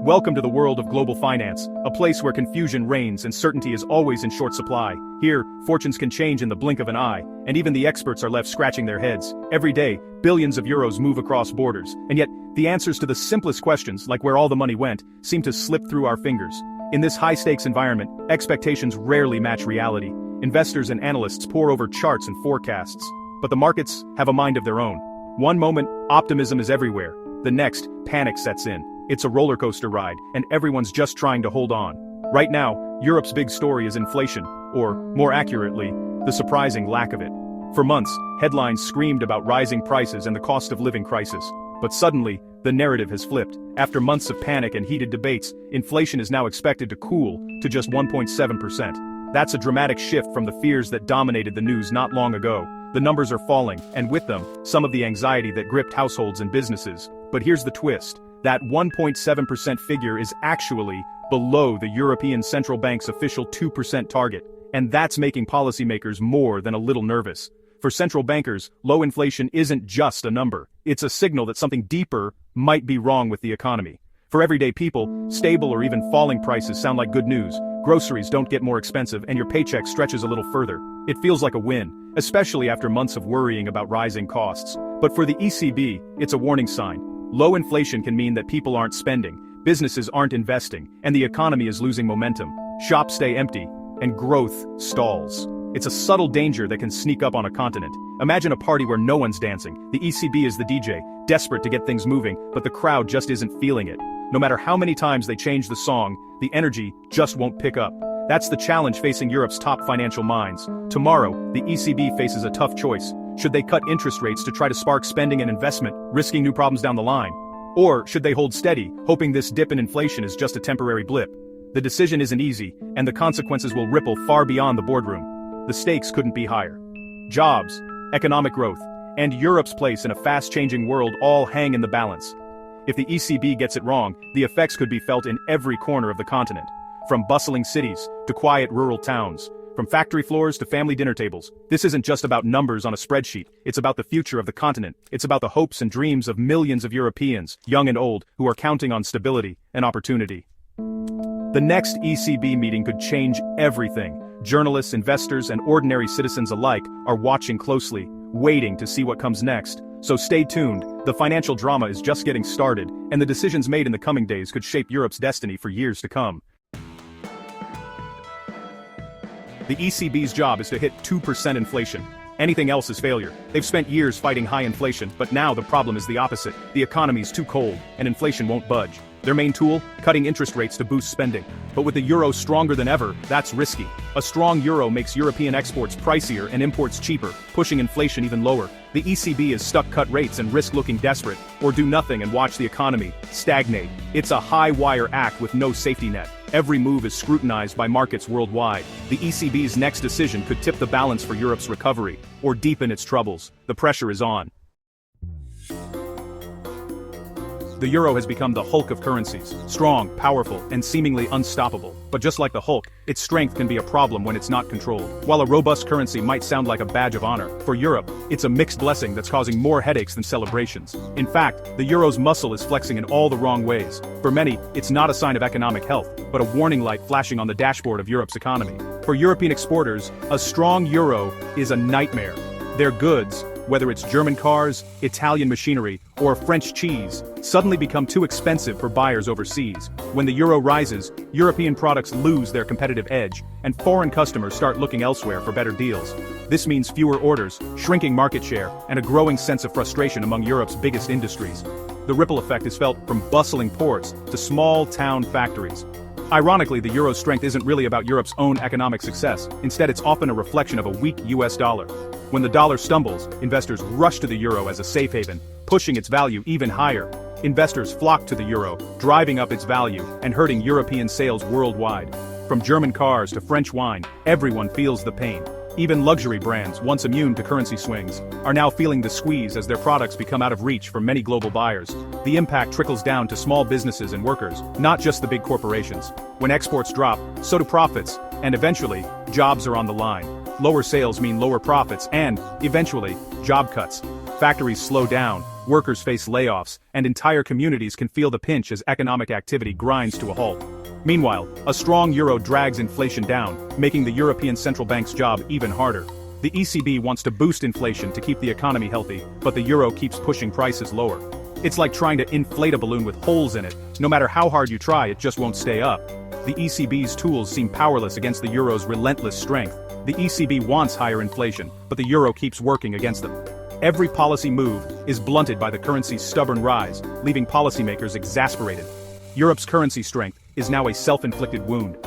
Welcome to the world of global finance, a place where confusion reigns and certainty is always in short supply. Here, fortunes can change in the blink of an eye, and even the experts are left scratching their heads. Every day, billions of euros move across borders, and yet, the answers to the simplest questions, like where all the money went, seem to slip through our fingers. In this high-stakes environment, expectations rarely match reality. Investors and analysts pore over charts and forecasts, but the markets have a mind of their own. One moment, optimism is everywhere. The next, panic sets in. It's a roller coaster ride, and everyone's just trying to hold on. Right now, Europe's big story is inflation, or, more accurately, the surprising lack of it. For months, headlines screamed about rising prices and the cost of living crisis. But suddenly, the narrative has flipped. After months of panic and heated debates, inflation is now expected to cool to just 1.7%. That's a dramatic shift from the fears that dominated the news not long ago. The numbers are falling, and with them, some of the anxiety that gripped households and businesses. But here's the twist. That 1.7% figure is actually below the European Central Bank's official 2% target, and that's making policymakers more than a little nervous. For central bankers, low inflation isn't just a number, it's a signal that something deeper might be wrong with the economy. For everyday people, stable or even falling prices sound like good news. Groceries don't get more expensive and your paycheck stretches a little further. It feels like a win, especially after months of worrying about rising costs. But for the ECB, it's a warning sign. Low inflation can mean that people aren't spending, businesses aren't investing, and the economy is losing momentum. Shops stay empty, and growth stalls. It's a subtle danger that can sneak up on a continent. Imagine a party where no one's dancing. The ECB is the DJ, desperate to get things moving, but the crowd just isn't feeling it. No matter how many times they change the song, the energy just won't pick up. That's the challenge facing Europe's top financial minds. Tomorrow, the ECB faces a tough choice. Should they cut interest rates to try to spark spending and investment, risking new problems down the line? Or should they hold steady, hoping this dip in inflation is just a temporary blip? The decision isn't easy, and the consequences will ripple far beyond the boardroom. The stakes couldn't be higher. Jobs, economic growth, and Europe's place in a fast-changing world all hang in the balance. If the ECB gets it wrong, the effects could be felt in every corner of the continent. From bustling cities to quiet rural towns, from factory floors to family dinner tables. This isn't just about numbers on a spreadsheet, it's about the future of the continent. It's about the hopes and dreams of millions of Europeans, young and old, who are counting on stability and opportunity. The next ECB meeting could change everything. Journalists, investors, and ordinary citizens alike are watching closely, waiting to see what comes next. So stay tuned, the financial drama is just getting started, and the decisions made in the coming days could shape Europe's destiny for years to come. The ECB's job is to hit 2% inflation. Anything else is failure. They've spent years fighting high inflation, but now the problem is the opposite. The economy's too cold, and inflation won't budge. Their main tool? Cutting interest rates to boost spending. But with the euro stronger than ever, that's risky. A strong euro makes European exports pricier and imports cheaper, pushing inflation even lower. The ECB is stuck cut rates and risk looking desperate, or do nothing and watch the economy stagnate. It's a high-wire act with no safety net. Every move is scrutinized by markets worldwide. The ECB's next decision could tip the balance for Europe's recovery, or deepen its troubles. The pressure is on. The euro has become the Hulk of currencies, strong, powerful, and seemingly unstoppable. But just like the Hulk, its strength can be a problem when it's not controlled. While a robust currency might sound like a badge of honor, for Europe, it's a mixed blessing that's causing more headaches than celebrations. In fact, the euro's muscle is flexing in all the wrong ways. For many, it's not a sign of economic health, but a warning light flashing on the dashboard of Europe's economy. For European exporters, a strong euro is a nightmare. Their goods, whether it's German cars, Italian machinery, or French cheese, suddenly become too expensive for buyers overseas. When the euro rises, European products lose their competitive edge, and foreign customers start looking elsewhere for better deals. This means fewer orders, shrinking market share, and a growing sense of frustration among Europe's biggest industries. The ripple effect is felt from bustling ports to small-town factories. Ironically, the euro's strength isn't really about Europe's own economic success. Instead, it's often a reflection of a weak US dollar. When the dollar stumbles, investors rush to the euro as a safe haven, pushing its value even higher. Investors flock to the euro, driving up its value and hurting European sales worldwide. From German cars to French wine, everyone feels the pain. Even luxury brands, once immune to currency swings, are now feeling the squeeze as their products become out of reach for many global buyers. The impact trickles down to small businesses and workers, not just the big corporations. When exports drop, so do profits, and eventually, jobs are on the line. Lower sales mean lower profits and, eventually, job cuts. Factories slow down, workers face layoffs, and entire communities can feel the pinch as economic activity grinds to a halt. Meanwhile, a strong euro drags inflation down, making the European Central Bank's job even harder. The ECB wants to boost inflation to keep the economy healthy, but the euro keeps pushing prices lower. It's like trying to inflate a balloon with holes in it. No matter how hard you try, it just won't stay up. The ECB's tools seem powerless against the euro's relentless strength. The ECB wants higher inflation, but the euro keeps working against them. Every policy move is blunted by the currency's stubborn rise, leaving policymakers exasperated. Europe's currency strength is now a self-inflicted wound.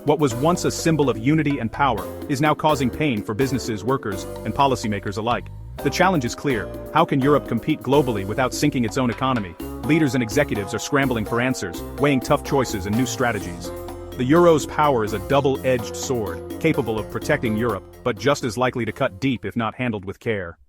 What was once a symbol of unity and power is now causing pain for businesses, workers, and policymakers alike. The challenge is clear: how can Europe compete globally without sinking its own economy? Leaders and executives are scrambling for answers, weighing tough choices and new strategies. The euro's power is a double-edged sword, capable of protecting Europe, but just as likely to cut deep if not handled with care.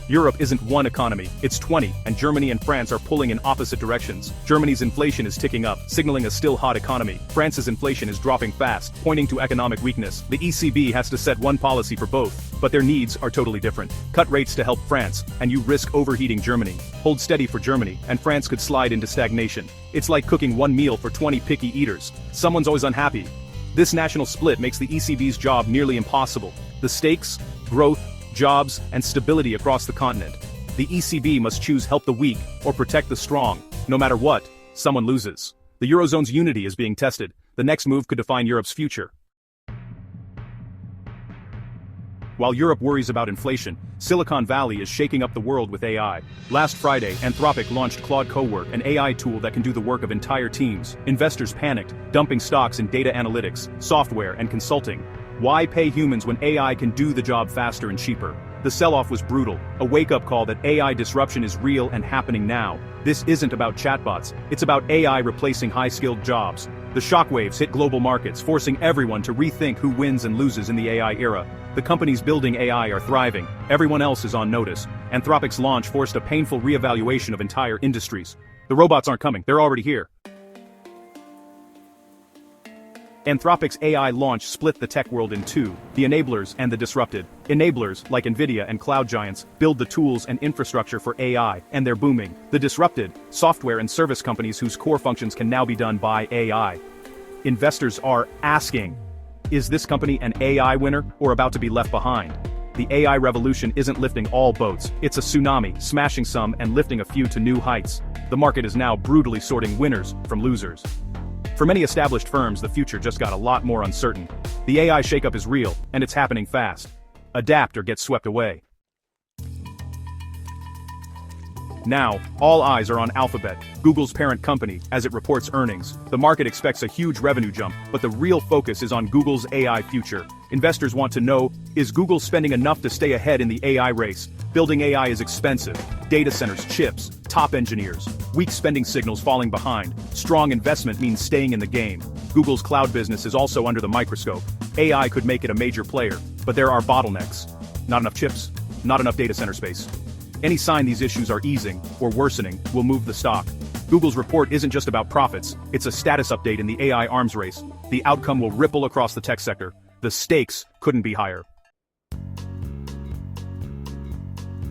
Europe isn't one economy, it's 20, and Germany and France are pulling in opposite directions. Germany's inflation is ticking up, signaling a still hot economy. France's inflation is dropping fast, pointing to economic weakness. The ECB has to set one policy for both, but their needs are totally different. Cut rates to help France, and you risk overheating Germany. Hold steady for Germany, and France could slide into stagnation. It's like cooking one meal for 20 picky eaters. Someone's always unhappy. This national split makes the ECB's job nearly impossible. The stakes: growth, jobs, and stability across the continent. The ECB must choose help the weak or protect the strong. No matter what, someone loses. The Eurozone's unity is being tested. The next move could define Europe's future. While Europe worries about inflation, Silicon Valley is shaking up the world with AI. Last Friday, Anthropic launched Claude Cowork, an AI tool that can do the work of entire teams. Investors panicked, dumping stocks in data analytics, software, and consulting. Why pay humans when AI can do the job faster and cheaper? The sell-off was brutal, a wake-up call that AI disruption is real and happening now. This isn't about chatbots, it's about AI replacing high-skilled jobs. The shockwaves hit global markets, forcing everyone to rethink who wins and loses in the AI era. The companies building AI are thriving, everyone else is on notice. Anthropic's launch forced a painful re-evaluation of entire industries. The robots aren't coming, they're already here. Anthropic's AI launch split the tech world in two: the enablers and the disrupted. Enablers, like Nvidia and cloud giants, build the tools and infrastructure for AI, and they're booming. The disrupted, software and service companies whose core functions can now be done by AI. Investors are asking, is this company an AI winner or about to be left behind? The AI revolution isn't lifting all boats, it's a tsunami, smashing some and lifting a few to new heights. The market is now brutally sorting winners from losers. For many established firms, the future just got a lot more uncertain. The AI shakeup is real, and it's happening fast. Adapt or get swept away. Now, all eyes are on Alphabet, Google's parent company, as it reports earnings. The market expects a huge revenue jump, but the real focus is on Google's AI future. Investors want to know, is Google spending enough to stay ahead in the AI race? Building AI is expensive. Data centers, chips, top engineers. Weak spending signals falling behind. Strong investment means staying in the game. Google's cloud business is also under the microscope. AI could make it a major player, but there are bottlenecks. Not enough chips, not enough data center space. Any sign these issues are easing, or worsening, will move the stock. Google's report isn't just about profits, it's a status update in the AI arms race. The outcome will ripple across the tech sector. The stakes couldn't be higher.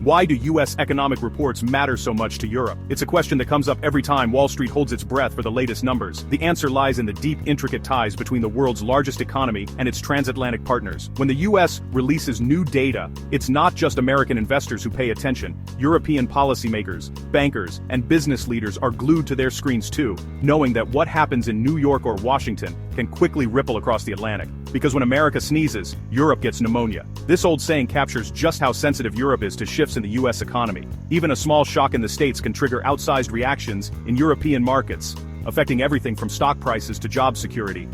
Why do US economic reports matter so much to Europe? It's a question that comes up every time Wall Street holds its breath for the latest numbers. The answer lies in the deep, intricate ties between the world's largest economy and its transatlantic partners. When the US releases new data, it's not just American investors who pay attention. European policymakers, bankers, and business leaders are glued to their screens too, knowing that what happens in New York or Washington can quickly ripple across the Atlantic. Because when America sneezes, Europe gets pneumonia. This old saying captures just how sensitive Europe is to shifts in the US economy. Even a small shock in the States can trigger outsized reactions in European markets, affecting everything from stock prices to job security.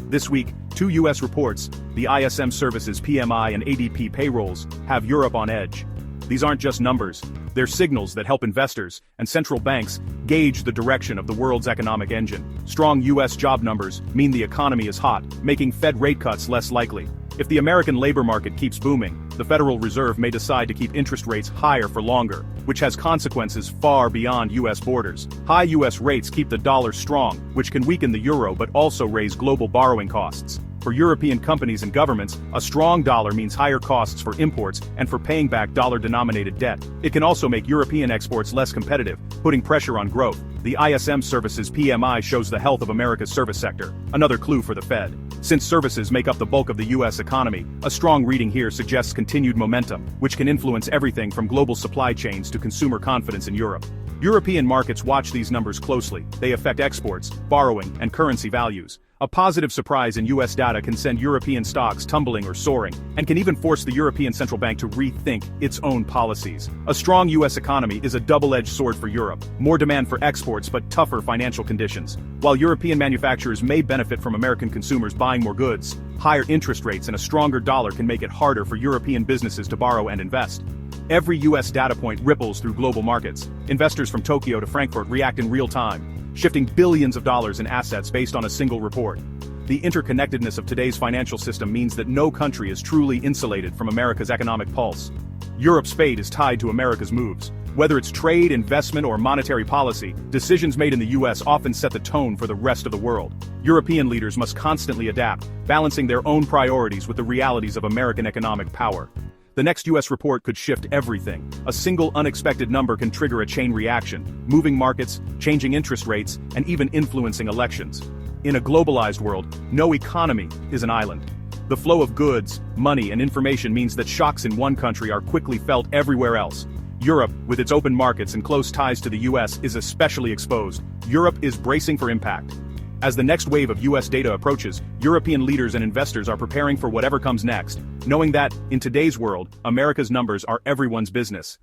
This week, two US reports, the ISM Services PMI and ADP payrolls, have Europe on edge. These aren't just numbers, they're signals that help investors and central banks gauge the direction of the world's economic engine. Strong US job numbers mean the economy is hot, making Fed rate cuts less likely. If the American labor market keeps booming, the Federal Reserve may decide to keep interest rates higher for longer, which has consequences far beyond US borders. High US rates keep the dollar strong, which can weaken the euro but also raise global borrowing costs. For European companies and governments, a strong dollar means higher costs for imports and for paying back dollar-denominated debt. It can also make European exports less competitive, putting pressure on growth. The ISM Services PMI shows the health of America's service sector, another clue for the Fed. Since services make up the bulk of the U.S. economy, a strong reading here suggests continued momentum, which can influence everything from global supply chains to consumer confidence in Europe. European markets watch these numbers closely. They affect exports, borrowing, and currency values. A positive surprise in U.S. data can send European stocks tumbling or soaring, and can even force the European Central Bank to rethink its own policies. A strong U.S. economy is a double-edged sword for Europe. More demand for exports but tougher financial conditions. While European manufacturers may benefit from American consumers buying more goods, higher interest rates and a stronger dollar can make it harder for European businesses to borrow and invest. Every U.S. data point ripples through global markets. Investors from Tokyo to Frankfurt react in real time, shifting billions of dollars in assets based on a single report. The interconnectedness of today's financial system means that no country is truly insulated from America's economic pulse. Europe's fate is tied to America's moves. Whether it's trade, investment, or monetary policy, decisions made in the U.S. often set the tone for the rest of the world. European leaders must constantly adapt, balancing their own priorities with the realities of American economic power. The next U.S. report could shift everything. A single unexpected number can trigger a chain reaction, moving markets, changing interest rates, and even influencing elections. In a globalized world, no economy is an island. The flow of goods, money, and information means that shocks in one country are quickly felt everywhere else. Europe, with its open markets and close ties to the U.S., is especially exposed. Europe is bracing for impact. As the next wave of U.S. data approaches, European leaders and investors are preparing for whatever comes next, knowing that, in today's world, America's numbers are everyone's business.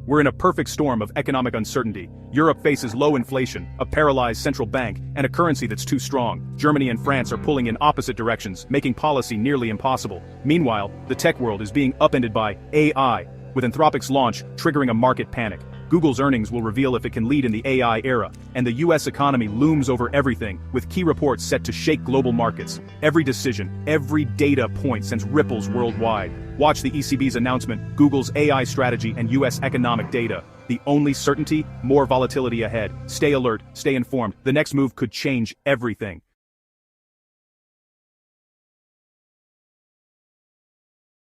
We're in a perfect storm of economic uncertainty. Europe faces low inflation, a paralyzed central bank, and a currency that's too strong. Germany and France are pulling in opposite directions, making policy nearly impossible. Meanwhile, the tech world is being upended by AI, with Anthropic's launch triggering a market panic. Google's earnings will reveal if it can lead in the AI era, and the U.S. economy looms over everything, with key reports set to shake global markets. Every decision, every data point sends ripples worldwide. Watch the ECB's announcement, Google's AI strategy, and U.S. economic data. The only certainty, more volatility ahead. Stay alert, stay informed. The next move could change everything.